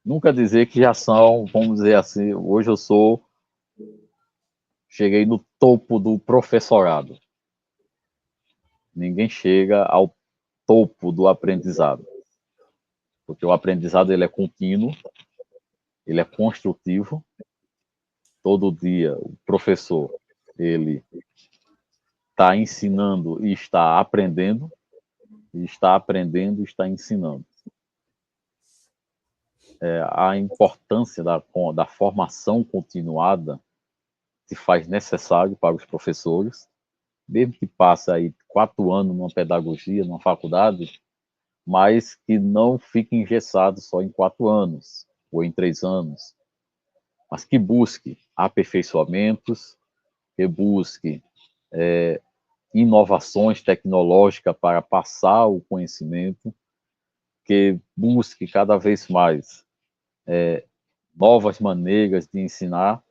nunca dizer que já são, vamos dizer assim, hoje cheguei no topo do professorado. Ninguém chega ao topo do aprendizado, porque o aprendizado ele é contínuo, ele é construtivo. Todo dia o professor ele está ensinando e está aprendendo, e está ensinando. A importância da formação continuada se faz necessário para os professores, mesmo que passe aí 4 anos numa pedagogia, numa faculdade, mas que não fique engessado só em 4 anos ou em 3 anos, mas que busque aperfeiçoamentos, que busque inovações tecnológicas para passar o conhecimento, que busque cada vez mais novas maneiras de ensinar,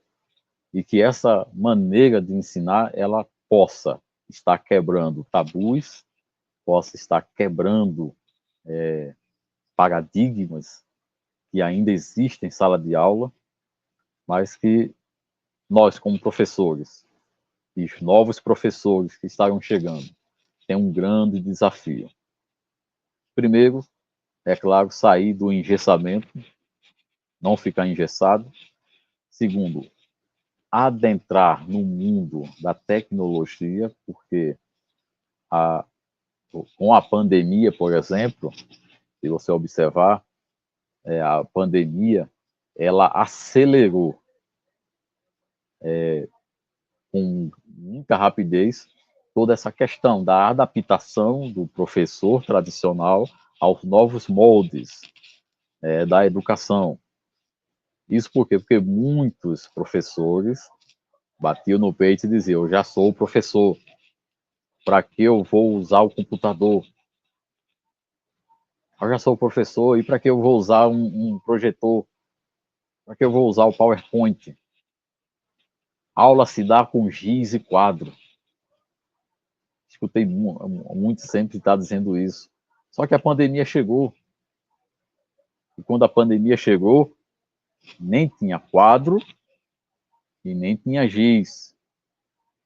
e que essa maneira de ensinar ela possa estar quebrando tabus, possa estar quebrando paradigmas que ainda existem em sala de aula, mas que nós, como professores, e os novos professores que estarão chegando, tem um grande desafio. Primeiro, é claro, sair do engessamento, não ficar engessado. Segundo, adentrar no mundo da tecnologia, porque com a pandemia, por exemplo, se você observar, a pandemia ela acelerou com muita rapidez toda essa questão da adaptação do professor tradicional aos novos moldes da educação. Isso por quê? Porque muitos professores batiam no peito e diziam: eu já sou professor, para que eu vou usar o computador? Eu já sou professor, e para que eu vou usar um projetor? Para que eu vou usar o PowerPoint? A aula se dá com giz e quadro. Escutei muito sempre estar dizendo isso. Só que a pandemia chegou. E quando a pandemia chegou, nem tinha quadro e nem tinha giz.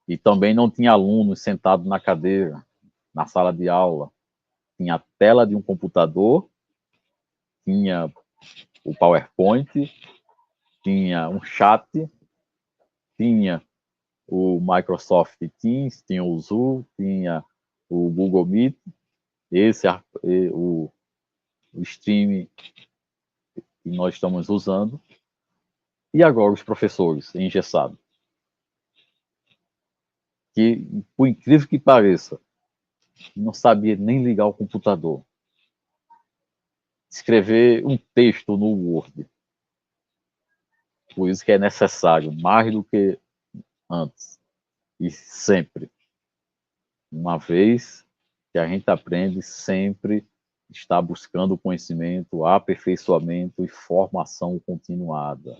E também não tinha alunos sentados na cadeira, na sala de aula. Tinha a tela de um computador, tinha o PowerPoint, tinha um chat, tinha o Microsoft Teams, tinha o Zoom, tinha o Google Meet, o stream que nós estamos usando. E agora os professores engessados. que, por incrível que pareça, não sabia nem ligar o computador. Escrever um texto no Word. Por isso que é necessário, mais do que antes. E sempre. Uma vez que a gente aprende, sempre está buscando conhecimento, aperfeiçoamento e formação continuada,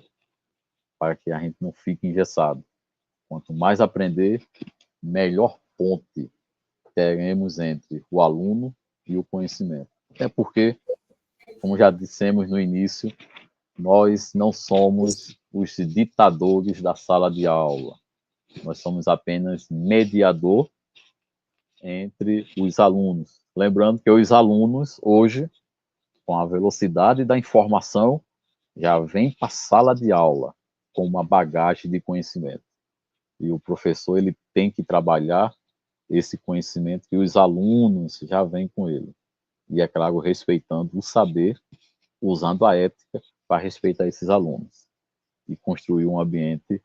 para que a gente não fique engessado. Quanto mais aprender, melhor ponte teremos entre o aluno e o conhecimento. Até porque, como já dissemos no início, nós não somos os ditadores da sala de aula. Nós somos apenas mediador entre os alunos. Lembrando que os alunos, hoje, com a velocidade da informação, já vêm para a sala de aula com uma bagagem de conhecimento. E o professor ele tem que trabalhar esse conhecimento que os alunos já vêm com ele. E, é claro, respeitando o saber, usando a ética para respeitar esses alunos. E construir um ambiente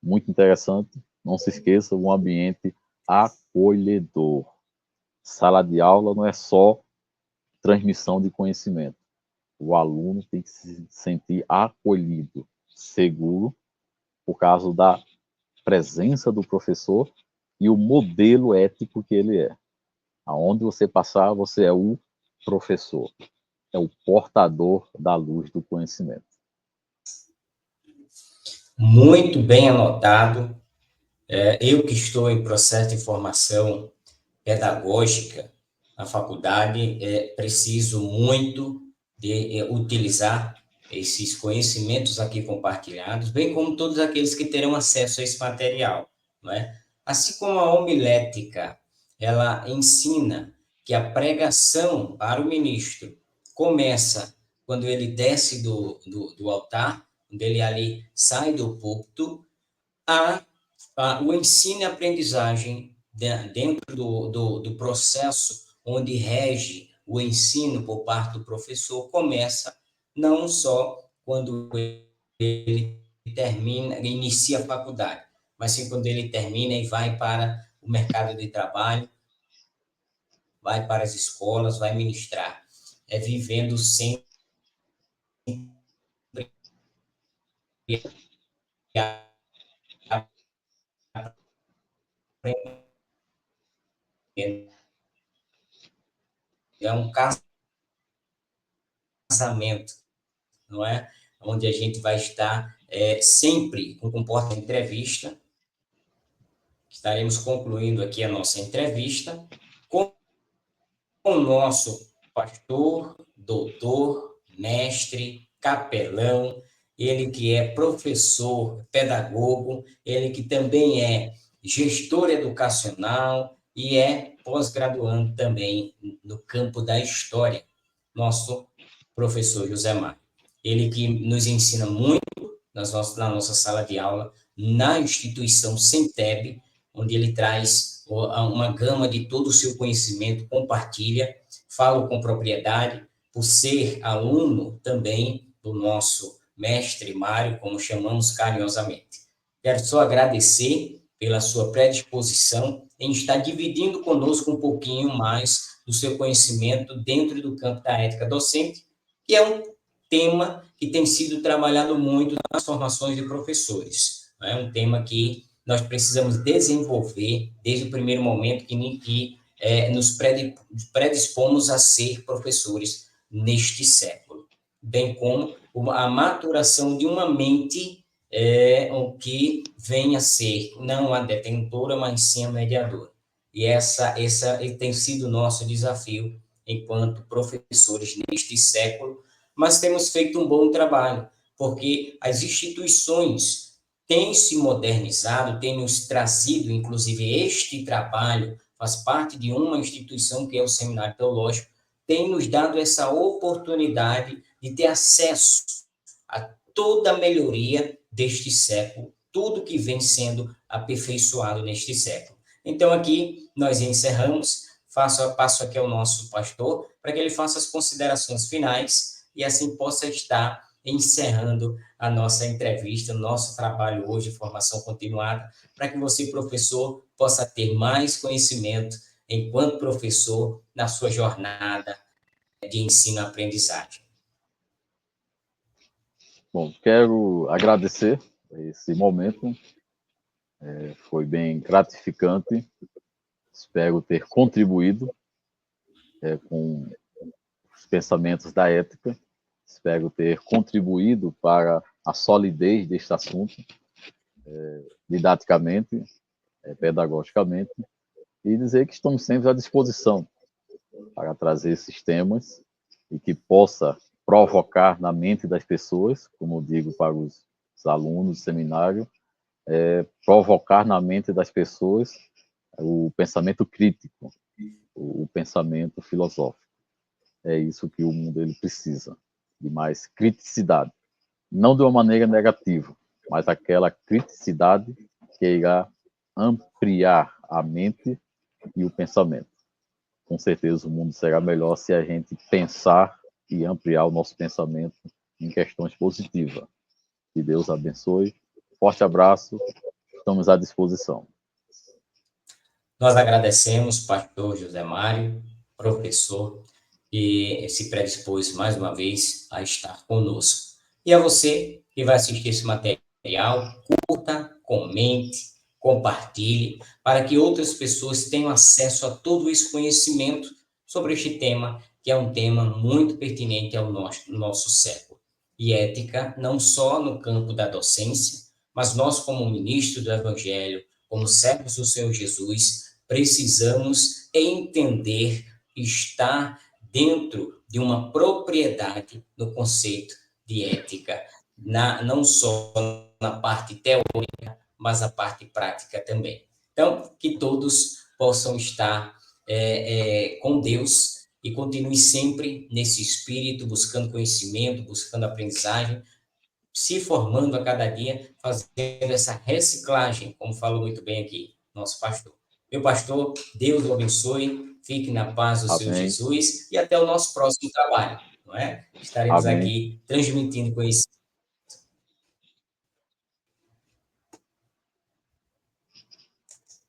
muito interessante. Não se esqueça, um ambiente acolhedor. Sala de aula não é só transmissão de conhecimento. O aluno tem que se sentir acolhido, seguro, por causa da presença do professor e o modelo ético que ele é. Aonde você passar, você é o professor, é o portador da luz do conhecimento. Muito bem anotado. Eu que estou em processo de formação pedagógica na faculdade, preciso muito de utilizar esses conhecimentos aqui compartilhados, bem como todos aqueles que terão acesso a esse material, não é? Assim como a homilética, ela ensina que a pregação para o ministro começa quando ele desce do altar, quando ele ali sai do púlpito, o ensino e aprendizagem dentro do processo onde rege o ensino por parte do professor começa não só quando ele inicia a faculdade, mas sim quando ele termina e vai para o mercado de trabalho, vai para as escolas, vai ministrar. É vivendo sempre é um casamento, não é? Onde a gente vai estar sempre com comporta entrevista. Estaremos concluindo aqui a nossa entrevista com o nosso pastor, doutor, mestre, capelão, ele que é professor, pedagogo, ele que também é gestor educacional e é pós-graduando também no campo da história, nosso professor José Mário. Ele que nos ensina muito na nossa sala de aula, na instituição Centeb, onde ele traz uma gama de todo o seu conhecimento, compartilha, falo com propriedade, por ser aluno também do nosso mestre Mário, como chamamos carinhosamente. Quero só agradecer pela sua predisposição em estar dividindo conosco um pouquinho mais do seu conhecimento dentro do campo da ética docente, que é um tema que tem sido trabalhado muito nas formações de professores. É um tema que nós precisamos desenvolver desde o primeiro momento que nos predispomos a ser professores neste século, bem como a maturação de uma mente o que venha a ser não a detentora, mas sim a mediadora. E essa tem sido o nosso desafio enquanto professores neste século, mas temos feito um bom trabalho, porque as instituições têm se modernizado, têm nos trazido, inclusive este trabalho faz parte de uma instituição que é o Seminário Teológico, tem nos dado essa oportunidade de ter acesso a toda a melhoria deste século, tudo que vem sendo aperfeiçoado neste século. Então, aqui nós encerramos, passo aqui ao nosso pastor, para que ele faça as considerações finais e assim possa estar encerrando a nossa entrevista, o nosso trabalho hoje de formação continuada, para que você, professor, possa ter mais conhecimento enquanto professor na sua jornada de ensino-aprendizagem. Bom, quero agradecer esse momento, foi bem gratificante, espero ter contribuído com os pensamentos da ética, espero ter contribuído para a solidez deste assunto, didaticamente, pedagogicamente, e dizer que estamos sempre à disposição para trazer esses temas e que possa provocar na mente das pessoas, como eu digo para os alunos do seminário, provocar na mente das pessoas o pensamento crítico, o pensamento filosófico. É isso que o mundo ele precisa, de mais criticidade. Não de uma maneira negativa, mas aquela criticidade que irá ampliar a mente e o pensamento. Com certeza o mundo será melhor se a gente pensar e ampliar o nosso pensamento em questões positivas. Que Deus abençoe. Forte abraço, estamos à disposição. Nós agradecemos, pastor José Mário, professor, que se predispôs mais uma vez a estar conosco. E a você que vai assistir esse material, curta, comente, compartilhe, para que outras pessoas tenham acesso a todo esse conhecimento sobre este tema, que é um tema muito pertinente ao nosso século. E ética, não só no campo da docência, mas nós, como ministros do Evangelho, como servos do Senhor Jesus, precisamos entender e estar dentro de uma propriedade no conceito de ética, não só na parte teórica, mas a parte prática também. Então, que todos possam estar com Deus e continue sempre nesse espírito, buscando conhecimento, buscando aprendizagem, se formando a cada dia, fazendo essa reciclagem, como falou muito bem aqui nosso pastor. Meu pastor, Deus o abençoe, fique na paz do Senhor Amém. Jesus e até o nosso próximo trabalho, não é? Estaremos Amém. aqui transmitindo conhecimento